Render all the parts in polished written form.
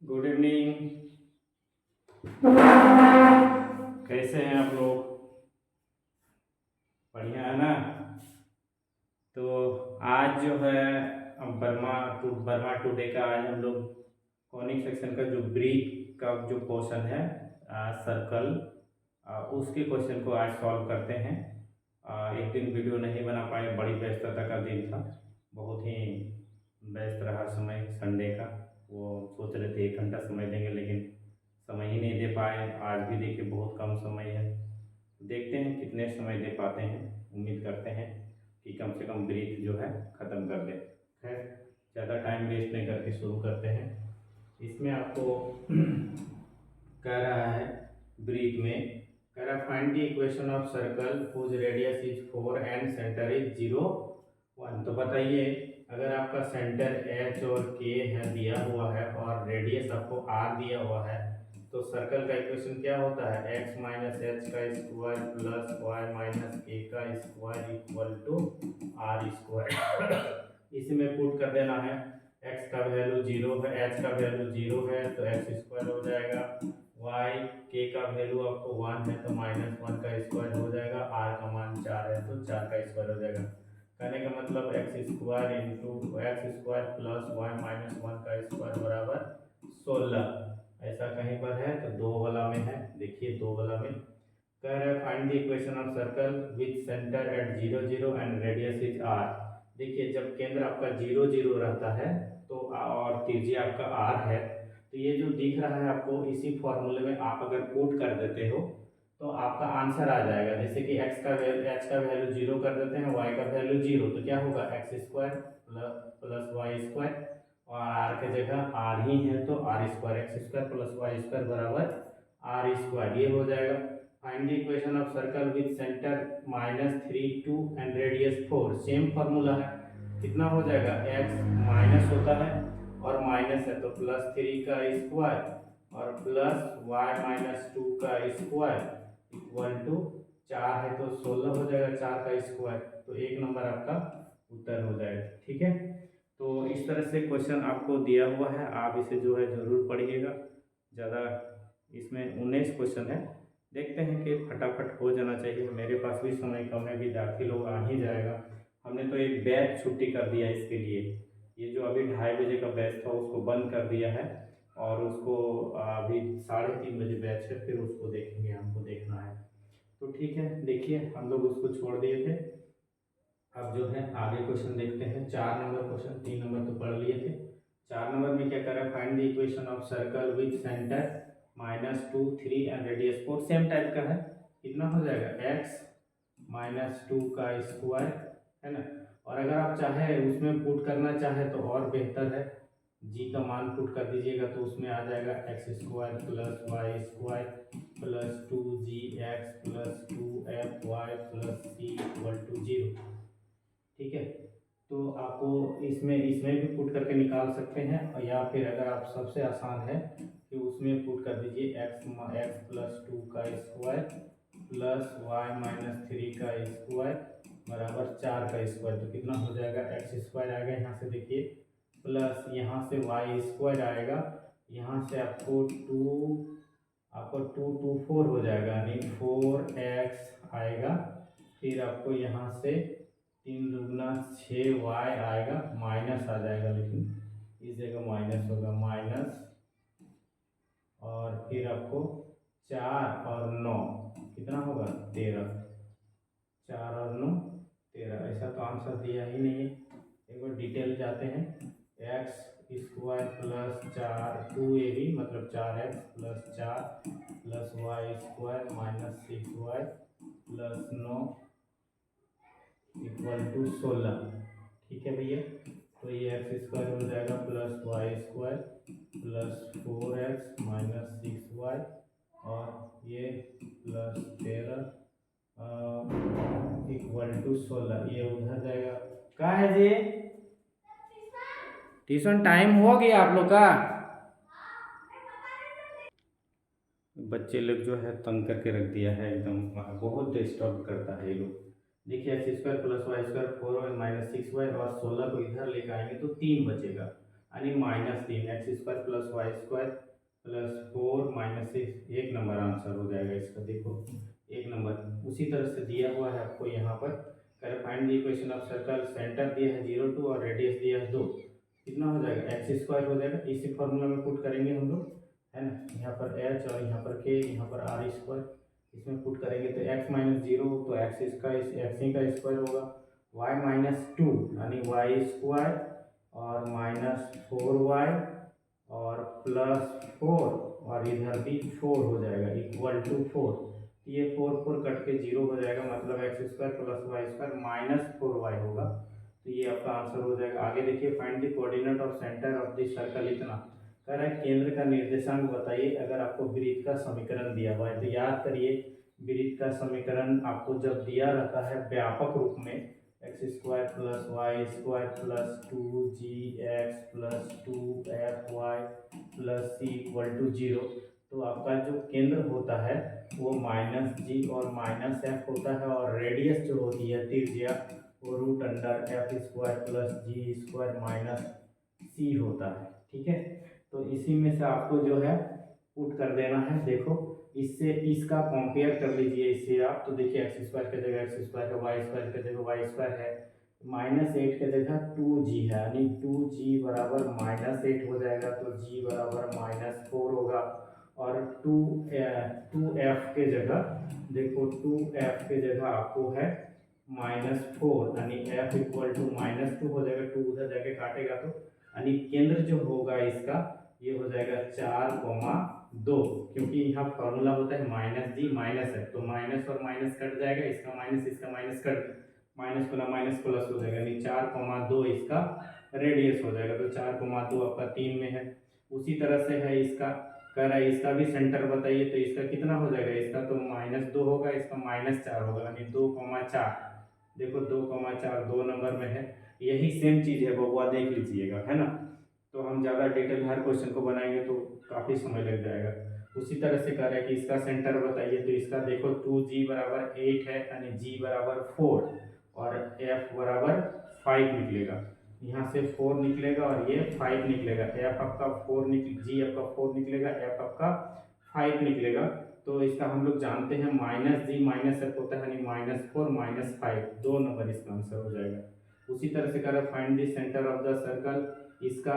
Good evening. कैसे हैं आप लोग? बढ़िया है ना? तो आज जो है बर्मा टुडे का आज हम लोग कॉनिक सेक्शन का जो ब्रीक का जो क्वेश्चन है, सर्कल, उसके क्वेश्चन को आज सॉल्व करते हैं। एक दिन वीडियो नहीं बना पाए, बड़ी व्यस्तता का दिन था, बहुत ही व्यस्त रहा समय संडे का। वो सोच रहे थे 1 घंटा समय देंगे, लेकिन समय ही नहीं दे पाए। आज भी देखिए बहुत कम समय है, देखते हैं कितने समय दे पाते हैं। उम्मीद करते हैं कि कम से कम ब्रीथ जो है ख़त्म कर दें। खैर, ज़्यादा टाइम वेस्ट नहीं करके शुरू करते हैं। इसमें आपको कह रहा है, ब्रीथ में कह रहा है find the equation of circle whose radius is 4 and centre is 0 1। तो बताइए, अगर आपका सेंटर एच और के है दिया हुआ है और रेडियस आपको आर दिया हुआ है, तो सर्कल का इक्वेशन क्या होता है? एक्स माइनस एच का square plus Y minus K का square equal to R square. इसमें पुट कर देना है। एक्स का वैल्यू 0 है, एच का वैल्यू 0 है तो एक्स स्क्वायर हो जाएगा। वाई के का वैल्यू आपको 1 है तो -1 का स्क्वायर हो जाएगा। आर का मान 4 है तो 4 का स्क्वायर हो जाएगा। कहने का मतलब X square into X square plus Y minus 1 का स्क्वायर बराबर 16। ऐसा कहीं पर है तो दो वाला में है। देखिए दो वाला में कह रहा है find the equation of circle with centre at 0 0 and radius is R. देखिए, जब केंद्र आपका 0 0 रहता है तो और त्रिज्या आपका आर है, तो ये जो दिख रहा है आपको, इसी फॉर्मूले में आप अगर पुट कर देते हो तो आपका आंसर आ जाएगा। जैसे कि एक्स का वैल्यू 0 कर देते हैं, वाई का वैल्यू 0, तो क्या होगा? X square plus Y square, और आर के जगह आर ही है तो R square, X square plus Y square बराबर आर स्क्वायर, ये हो जाएगा। Find the equation of circle with centre -3 2 and radius 4। Same formula है, कितना हो जाएगा? एक्स माइनस होता है और माइनस है तो +3 का स्क्वायर और प्लस वाई माइनस 2 का स्क्वायर इक्वल टू 4 है तो 16 हो जाएगा, 4 का स्क्वायर, तो 1 नंबर आपका उत्तर हो जाएगा। ठीक है, तो इस तरह से क्वेश्चन आपको दिया हुआ है, आप इसे जो है ज़रूर पढ़िएगा। ज़्यादा इसमें 19 क्वेश्चन है, देखते हैं कि फटाफट हो जाना चाहिए। मेरे पास भी समय कम है, विद्यार्थी लोग आ ही जाएगा। हमने तो एक बैच छुट्टी कर दिया इसके लिए। ये जो अभी 2:30 बजे का बैच था उसको बंद कर दिया है और उसको अभी 3:30 बजे बैच है, फिर उसको देखेंगे, हमको देखना है। तो ठीक है, देखिए हम लोग उसको छोड़ दिए थे। अब जो है आगे क्वेश्चन देखते हैं। 4 नंबर क्वेश्चन, 3 नंबर तो पढ़ लिए थे। 4 नंबर में क्या कर रहा है? Find the equation of circle with centre -2 3 and radius 4। Same type का है, कितना हो जाएगा? एक्स -2 का स्क्वायर, है ना। और अगर आप चाहे उसमें पुट करना चाहे तो और बेहतर है, जी का मान पुट कर दीजिएगा तो उसमें आ जाएगा X square plus Y square plus 2gx plus 2fy plus c equal to 0। ठीक है, तो आपको इसमें इसमें भी पुट करके निकाल सकते हैं, और या फिर अगर आप सबसे आसान है कि उसमें पुट कर दीजिए एक्स प्लस 2 का स्क्वायर प्लस वाई माइनस 3 का स्क्वायर बराबर 4 का स्क्वायर, तो कितना हो जाएगा? एक्स स्क्वायर आएगा यहाँ से, देखिए, प्लस यहाँ से वाई स्क्वायर आएगा, यहाँ से आपको 2 4 हो जाएगा, यानी 4x आएगा। फिर आपको यहाँ से 3 दूगुना 6y आएगा, माइनस आ जाएगा, लेकिन इस जगह माइनस होगा, माइनस, और फिर आपको 4 और 9 कितना होगा? 13। 4 और 9 13। ऐसा तो आंसर दिया ही नहीं है। एक बार डिटेल जाते हैं। एक्स स्क्वायर प्लस 2ab मतलब 4x plus 4 plus Y square minus 6y plus 9 equal to 16। ठीक है भैया, तो ये एक्स स्क्वायर हो जाएगा plus Y square plus 4x minus 6y, और ये प्लस 13 इक्वल टू 16, ये उधर जाएगा। क्या है जी? ट्यूशन टाइम हो गया आप लोग का? बच्चे लोग जो है तंग करके रख दिया है एकदम, बहुत डिस्टर्ब करता है ये लोग। देखिए X square plus Y square 4y minus 6y और 16 को इधर लेकर आएंगे तो 3 बचेगा। यानी -3 x² + y² + 4 - 6 1 नंबर आंसर हो जाएगा इसका। देखो 1 नंबर। उसी तरह से दिया हुआ है आपको यहाँ पर, find the equation of circle, centre दिया है 0 2 और रेडियस दिया है 2। कितना हो जाएगा, x² हो जाएगा। इसी फॉर्मूला में पुट करेंगे हम लोग, है ना। यहाँ पर h और यहाँ पर k, यहाँ पर r², इसमें पुट करेंगे तो x - 0 तो x इसका x ही का स्क्वायर होगा, y - 2 यानी y² और -4y और +4 और इधर भी 4 हो जाएगा = 4। ये 4 4 कट के 0 हो जाएगा, मतलब x² + y² -4y होगा। तो ये आपका आंसर हो जाएगा। आगे देखिए, find the coordinate of centre of the circle. इतना कह रहा है केंद्र का निर्देशांक बताइए अगर आपको वृत्त का समीकरण दिया हुआ है। तो याद करिए, वृत्त का समीकरण आपको जब दिया रहता है व्यापक रूप में, x² + y² + 2gx + 2fy + c = 0, तो आपका जो केंद्र होता है वो -g और -f होता है, और रेडियस जो होती है त्रिज्या वो √f² + g² - c होता है। ठीक है, तो इसी में से आपको जो है पुट कर देना है। देखो इससे इसका कंपेयर कर लीजिए इससे आप, तो देखिए x² की जगह x² है, y² की जगह y² है, -8 की जगह 2g है, यानी 2g बराबर -8 हो जाएगा, तो g बराबर -4 होगा। और 2f के जगह, देखो 2f के जगह आपको है -4, यानी f = -2 हो जाएगा। 2 उधर जाके काटेगा तो, यानी केंद्र जो होगा इसका ये हो जाएगा 4,2, क्योंकि यहाँ फॉर्मूला होता है -g -f, तो माइनस और माइनस कट जाएगा, इसका माइनस कट, माइनस गुना माइनस प्लस हो जाएगा, यानी 4,2 इसका रेडियस हो जाएगा। तो 4,2 आपका 3 में है। उसी तरह से है इसका, कह रहा है इसका भी सेंटर बताइए, तो इसका कितना हो जाएगा, इसका तो -2 होगा, इसका -4 होगा, यानी 2,4। देखो 2,4 2 नंबर में है। यही सेम चीज़ है बबुआ, देख लीजिएगा, है ना। तो हम ज़्यादा डिटेल हर क्वेश्चन को बनाएंगे तो काफ़ी समय लग जाएगा। उसी तरह से कह रहा है कि इसका सेंटर बताइए, तो इसका देखो 2g बराबर 8 है, यानी g बराबर 4 और f बराबर 5 निकलेगा। यहाँ से 4 निकलेगा और ये 5 निकलेगा, f आपका 4 g आपका 4 निकलेगा, f आपका 5 निकलेगा। तो इसका हम लोग जानते हैं -g -f होता है, यानी -4 -5, 2 नंबर इसका आंसर हो जाएगा। उसी तरह से कह रहा है find the centre of the circle. इसका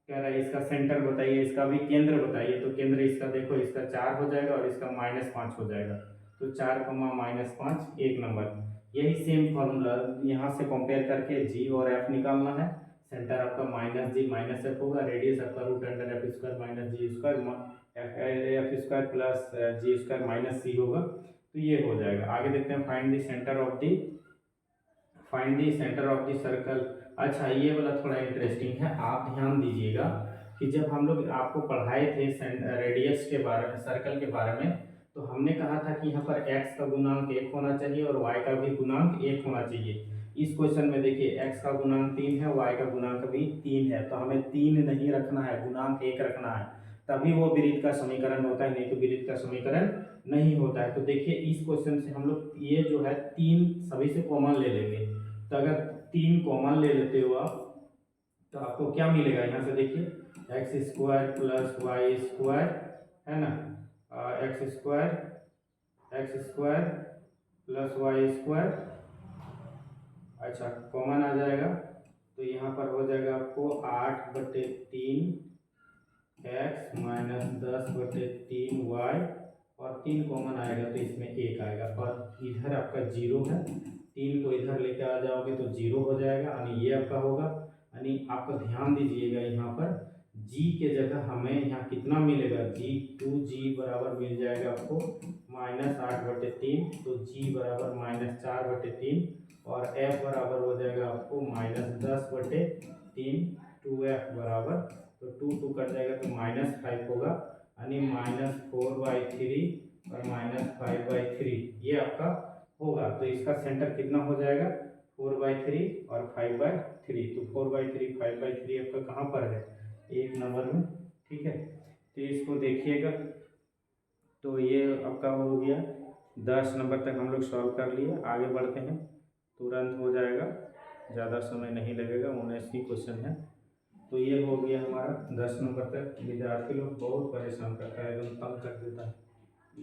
कह रहा है इसका सेंटर बताइए, इसका भी केंद्र बताइए। तो केंद्र इसका देखो, इसका 4 हो जाएगा और इसका -5 हो जाएगा, तो 4, -5 1 नंबर। यही सेम फॉर्मूला यहाँ से कंपेयर करके g और f निकालना है। सेंटर आपका -g -f होगा, रेडियस आपका √f² - g² f² + g² - c होगा, तो ये हो जाएगा। आगे देखते हैं, find the centre of the circle. अच्छा, ये वाला थोड़ा इंटरेस्टिंग है, आप ध्यान दीजिएगा कि जब हम लोग आपको पढ़ाए थे रेडियस के बारे में, सर्कल के बारे में, तो हमने कहा था कि यहाँ पर x का गुणांक 1 होना चाहिए और y का भी गुणांक 1 होना चाहिए। इस क्वेश्चन में देखिए x का गुणांक 3 है, y का गुणांक भी 3 है, तो हमें 3 नहीं रखना है, गुणांक 1 रखना है, तभी वो वृत्त का समीकरण होता है, नहीं तो वृत्त का समीकरण नहीं होता है। तो देखिए इस क्वेश्चन से हम लोग ये जो है 3 सभी से कॉमन ले लेंगे। तो अगर 3 कॉमन ले लेते हो आप, तो आपको क्या मिलेगा, यहाँ से देखिए x² + y² है ना, x² + y², अच्छा कॉमन आ जाएगा, तो यहाँ पर हो जाएगा आपको 8/3 x - 10/3y, और 3 कॉमन आएगा तो इसमें 1 आएगा, और इधर आपका 0 है, 3 को इधर लेके आ जाओगे तो 0 हो जाएगा, यानी ये आपका होगा। यानी आपको ध्यान दीजिएगा, यहाँ पर g के जगह हमें यहाँ कितना मिलेगा, 2g बराबर मिल जाएगा आपको -8/3, तो g बराबर -4/3, और f बराबर हो जाएगा आपको -10/3, 2f बराबर, तो 2 2 कट जाएगा तो -5 होगा, यानी -4/3 और -5/3 ये आपका होगा। तो इसका सेंटर कितना हो जाएगा, 4/3 और 5/3, तो 4/3 5/3 आपका कहाँ पर है, 1 नंबर में। ठीक है, तो इसको देखिएगा, तो ये आपका हो गया 10 नंबर तक हम लोग सॉल्व कर लिए। आगे बढ़ते हैं, तुरंत हो जाएगा, ज़्यादा समय नहीं लगेगा, 19 ही क्वेश्चन है। तो ये हो गया हमारा 10 नंबर तक। विद्यार्थी लोग बहुत परेशान करता है, एकदम तंग कर देता है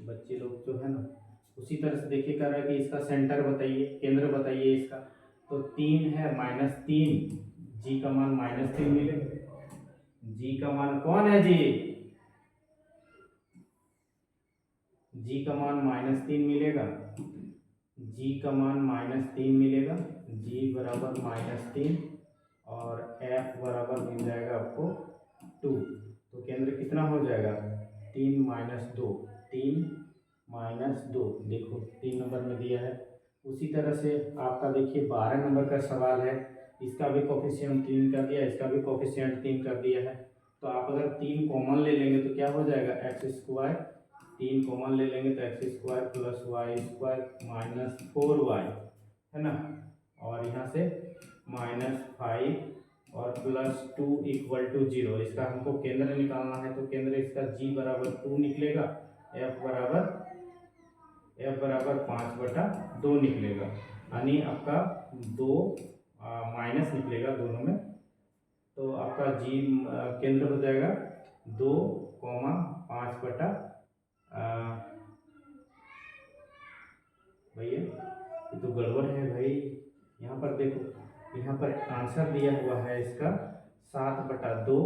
बच्चे लोग जो है ना। उसी तरह से देखिए कह रहा है कि इसका सेंटर बताइए, केंद्र बताइए इसका। तो 3 है, -3, जी का मान -3 मिलेगा। जी का मान कौन है जी का मान -3 मिलेगा। जी का मान -3 मिलेगा। जी बराबर -3 और एफ बराबर मिल जाएगा आपको 2। तो केंद्र कितना हो जाएगा, 3 - 2, 3 - 2, देखो 3 नंबर में दिया है। उसी तरह से आपका देखिए 12 नंबर का सवाल है, इसका भी कोफिशिएंट 3 कर दिया, इसका भी कोफिशिएंट 3 कर दिया है। तो आप अगर 3 कॉमन ले लेंगे तो क्या हो जाएगा, x², 3 कॉमन ले लेंगे तो x² + y² - 4y है ना। और यहाँ से -5 और +2 = 0। इसका हमको केंद्र निकालना है, तो केंद्र इसका g बराबर 2 निकलेगा, f बराबर 5/2 निकलेगा। यानी आपका 2 माइनस निकलेगा दोनों में। तो आपका जी केंद्र हो जाएगा 2, 5/, भैया ये तो गड़बड़ है भाई। यहाँ पर देखो, यहाँ पर आंसर दिया हुआ है इसका 7/2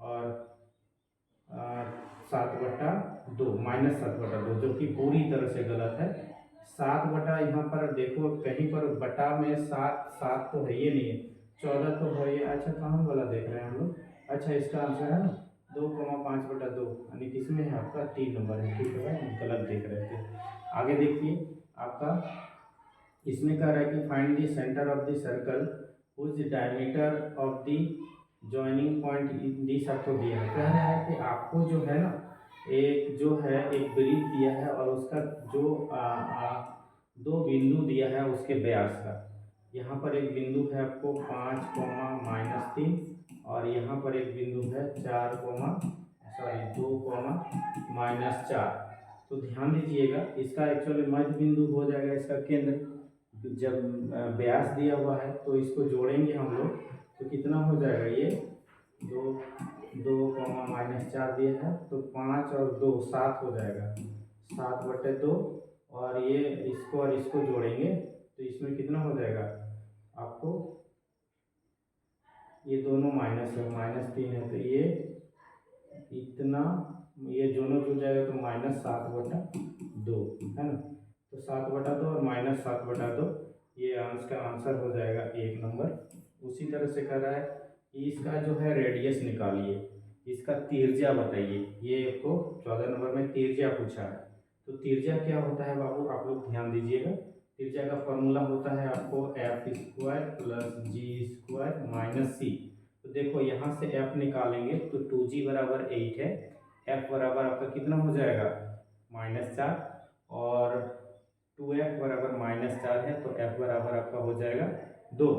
और 7/2 -7/2, जो कि पूरी तरह से गलत है। 7 यहाँ पर देखो कहीं पर बटा में 7 तो है ये नहीं है, 14 तो है ये। अच्छा कहाँ वाला देख रहे हैं हम लोग। अच्छा इसका आंसर है ना 2, 5/2, यानी किसमें है आपका 3 नंबर है। ठीक है भाई, हम गलत देख रहे थे। आगे देखिए आपका इसमें कह रहा है कि find the centre of the circle whose diameter of the joining point in the सबको दिया है। कह रहा है कि आपको जो है ना एक जो है एक ब्रिज दिया है और उसका जो 2 बिंदु दिया है उसके व्यास का। यहाँ पर एक बिंदु है आपको 5, -3 और यहाँ पर एक बिंदु है 2, -4। तो ध्यान दीजिएगा इसका एक्चुअली मध्य बिंदु हो जाएगा इसका केंद्र। जब व्यास दिया हुआ है तो इसको जोड़ेंगे हम लोग तो कितना हो जाएगा, ये 2, -4 दिया है तो 5 और 2 7 हो जाएगा, 7/2। और ये इसको और इसको जोड़ेंगे तो इसमें कितना हो जाएगा आपको, ये दोनों माइनस है, -3 है तो ये इतना, ये दोनों जुड़ जाएगा तो -7/2 है ना। तो 7/2 और -7/2 ये अंश का आंसर हो जाएगा 1 नंबर। उसी तरह से कह रहा है कि इसका जो है रेडियस निकालिए, इसका तिर्ज्या बताइए। ये आपको 14 नंबर में तिर्ज्या पूछा है। तो तिर्ज्या क्या होता है बाबू, आप लोग ध्यान दीजिएगा। तिर्ज्या का फॉर्मूला होता है आपको f² + g² - c। तो देखो यहाँ से f निकालेंगे तो 2g बराबर 8 है, f बराबर आपका कितना हो जाएगा -4 और 2f बराबर -4 है तो f बराबर आपका हो जाएगा 2।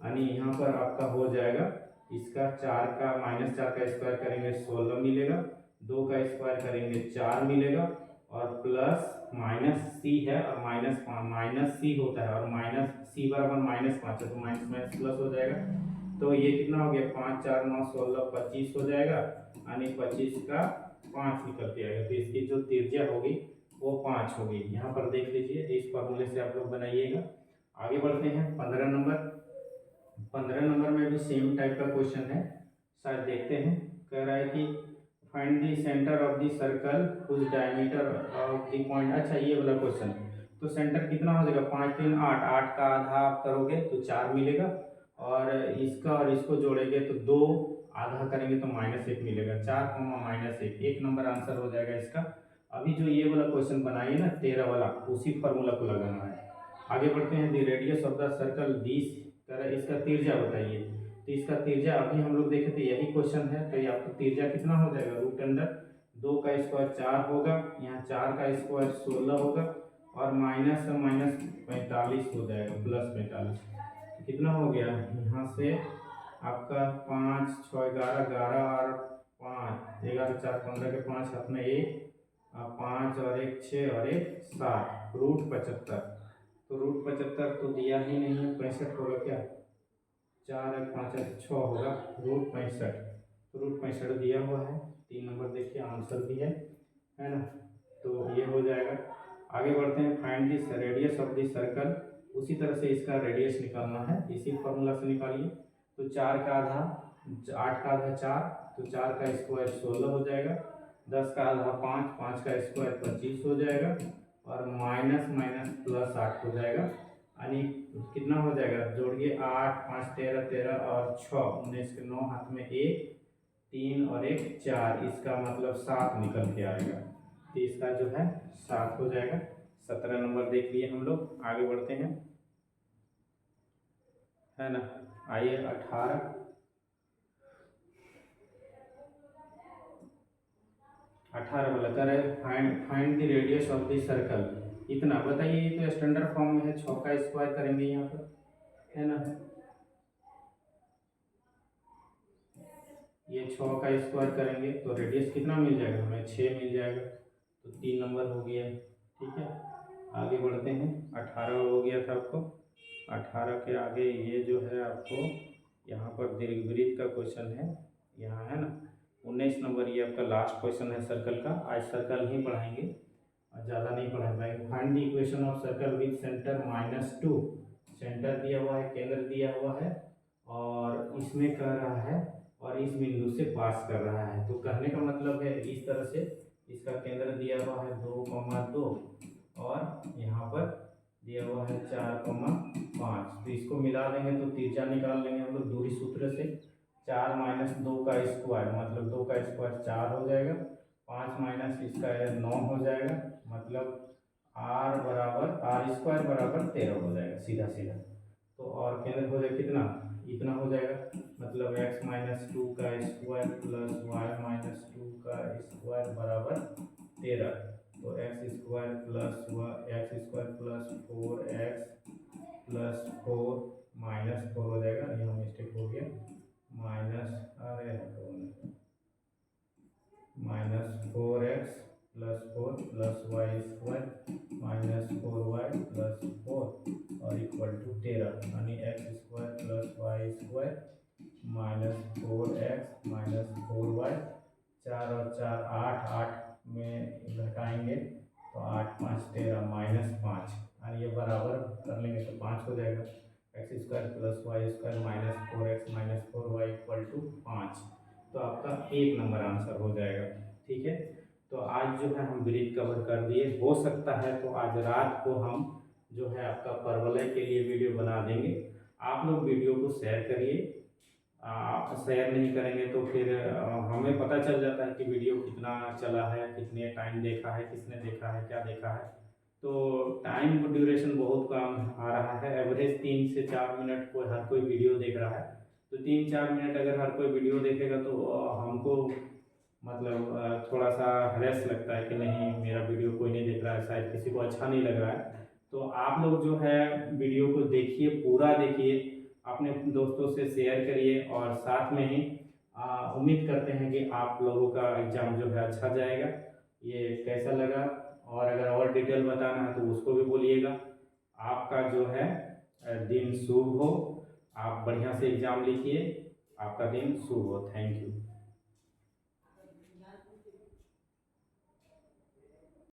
यानी यहाँ पर आपका हो जाएगा इसका 4 का -4 का स्क्वायर करेंगे 16 मिलेगा, 2 का स्क्वायर करेंगे 4 मिलेगा और प्लस -c है और -c होता है और -c बराबर -5 है तो माइनस प्लस हो जाएगा। तो ये कितना हो गया 5, 4, 9, 16, 25 हो जाएगा, यानी 25 का 5 निकल के आएगा। तो इसकी जो त्रिज्या होगी वो 5 होगी। यहाँ पर देख लीजिए, इस फॉर्मूले से आप लोग बनाइएगा। आगे बढ़ते हैं 15 नंबर। 15 नंबर में भी सेम टाइप का क्वेश्चन है, शायद देखते हैं। कह रहा है कि find the centre of the circle whose diameter of the point. अच्छा ये वाला क्वेश्चन, तो सेंटर कितना हो जाएगा 5, 3, 8, 8 का आधा आप करोगे तो 4 मिलेगा और इसका और इसको जोड़ेंगे तो 2 आधा करेंगे तो -1 मिलेगा। 4, -1, 1 नंबर आंसर हो जाएगा इसका। अभी जो ये वाला क्वेश्चन बनाइए ना 13 वाला, उसी फॉर्मूला को लगाना है। आगे बढ़ते हैं। The radius of the circle this, इसका तिर्ज्या बताइए। तो इसका तिर्ज्या अभी हम लोग देखे थे यही क्वेश्चन है, तो ये आपको तिर्ज्या कितना हो जाएगा, √2 का स्क्वायर 4 होगा, यहाँ 4 का स्क्वायर 16 होगा और माइनस -45 हो जाएगा, +45। तो कितना हो गया यहाँ से आपका 5, 6, 11, 11 और 5, 11, 4, 15 के 5 हाथ में 1, 5 और 1 6 और 1 7, √75। तो √75 तो दिया ही नहीं है, 65 होगा क्या, 4 एक 5 एक 6 होगा √65। तो √65 दिया हुआ है। 3 नंबर देखिए आंसर भी है ना। तो ये हो जाएगा। आगे बढ़ते हैं, find this radius of this circle. उसी तरह से इसका रेडियस निकालना है, इसी फॉर्मूला से निकालिए। तो 4 का आधा 8 का आधा 4, तो 4 का स्क्वायर 16 हो जाएगा। 10 का आधा 5, 5 का स्क्वायर 25 हो जाएगा, और माइनस माइनस प्लस 8 हो जाएगा। यानी कितना हो जाएगा, जोड़िए 8 5 13 13 और 6 19 के 9 हाथ में 1 3 और 1 4, इसका मतलब 7 निकल के आएगा। तो इसका जो है 7 हो जाएगा। 17 नंबर देख लिए हम लोग। आगे बढ़ते हैं, है ना। आइए 18 वाला कर है, find the radius of the circle. इतना बताइए, ये तो स्टैंडर्ड फॉर्म में है, 6 का स्क्वायर करेंगे यहाँ पर, है ना। ये 6 का स्क्वायर करेंगे तो रेडियस कितना मिल जाएगा हमें, 6 मिल जाएगा। तो 3 नंबर हो गया, ठीक है। आगे बढ़ते हैं, 18 हो गया था आपको। 18 के आगे ये जो है आपको यहाँ पर दीर्घवृत्त का क्वेश्चन है, यहाँ है ना। 19 नंबर ये आपका लास्ट क्वेश्चन है सर्कल का। आज सर्कल ही पढ़ाएंगे और ज़्यादा नहीं पढ़ा पाएंगे। Find the equation of circle with centre -2। Centre दिया हुआ है, केंद्र दिया हुआ है, और इसमें कह रहा है और इस बिंदु से पास कर रहा है। तो कहने का मतलब है इस तरह से, इसका केंद्र दिया हुआ है 2,2 और यहाँ पर दिया हुआ है 4,5। तो इसको मिला देंगे तो त्रिज्या निकाल लेंगे हम लोग दूरी सूत्र से। 4 - 2 का स्क्वायर मतलब 2 का स्क्वायर 4 हो जाएगा। 5 माइनस इसका 9 हो जाएगा, मतलब r स्क्वायर बराबर 13 हो जाएगा सीधा सीधा। तो और केंद्र हो जाएगा कितना, इतना हो जाएगा, मतलब x - 2 का स्क्वायर प्लस y - 2 का स्क्वायर बराबर 13। तो x square plus 4x plus 4 -4 हो जाएगा। यहाँ मिस्टेक हो गया, -4x plus 4 plus y square -4y plus 4 और इक्वल टू 13, यानी x square plus y square -4x -4y। 4 और 4 8, 8 में घटाएंगे तो 8 5 13 -5, और ये बराबर कर लेंगे तो 5 हो जाएगा। x square plus Y square -4x -4y equal to 5। तो आपका 1 नंबर आंसर हो जाएगा, ठीक है। तो आज जो है हम वृत्त कवर कर दिए। हो सकता है तो आज रात को हम जो है आपका परवलय के लिए वीडियो बना देंगे। आप लोग वीडियो को शेयर करिए, शेयर नहीं करेंगे तो फिर हमें पता चल जाता है कि वीडियो कितना चला है, कितने टाइम देखा है, किसने देखा है, क्या देखा है। तो टाइम ड्यूरेशन बहुत कम आ रहा है, एवरेज 3 से 4 मिनट को हर कोई वीडियो देख रहा है। तो 3-4 मिनट अगर हर कोई वीडियो देखेगा तो हमको मतलब थोड़ा सा हरेस लगता है कि नहीं मेरा वीडियो कोई नहीं देख रहा है, शायद किसी को अच्छा नहीं लग रहा है। तो आप लोग जो है वीडियो को देखिए, पूरा देखिए, अपने दोस्तों से शेयर करिए, और साथ में ही उम्मीद करते हैं कि आप लोगों का एग्ज़ाम जो है अच्छा जाएगा। ये कैसा लगा, और अगर और डिटेल बताना है तो उसको भी बोलिएगा। आपका जो है दिन शुभ हो, आप बढ़िया से एग्ज़ाम लिखिए, आपका दिन शुभ हो। Thank you.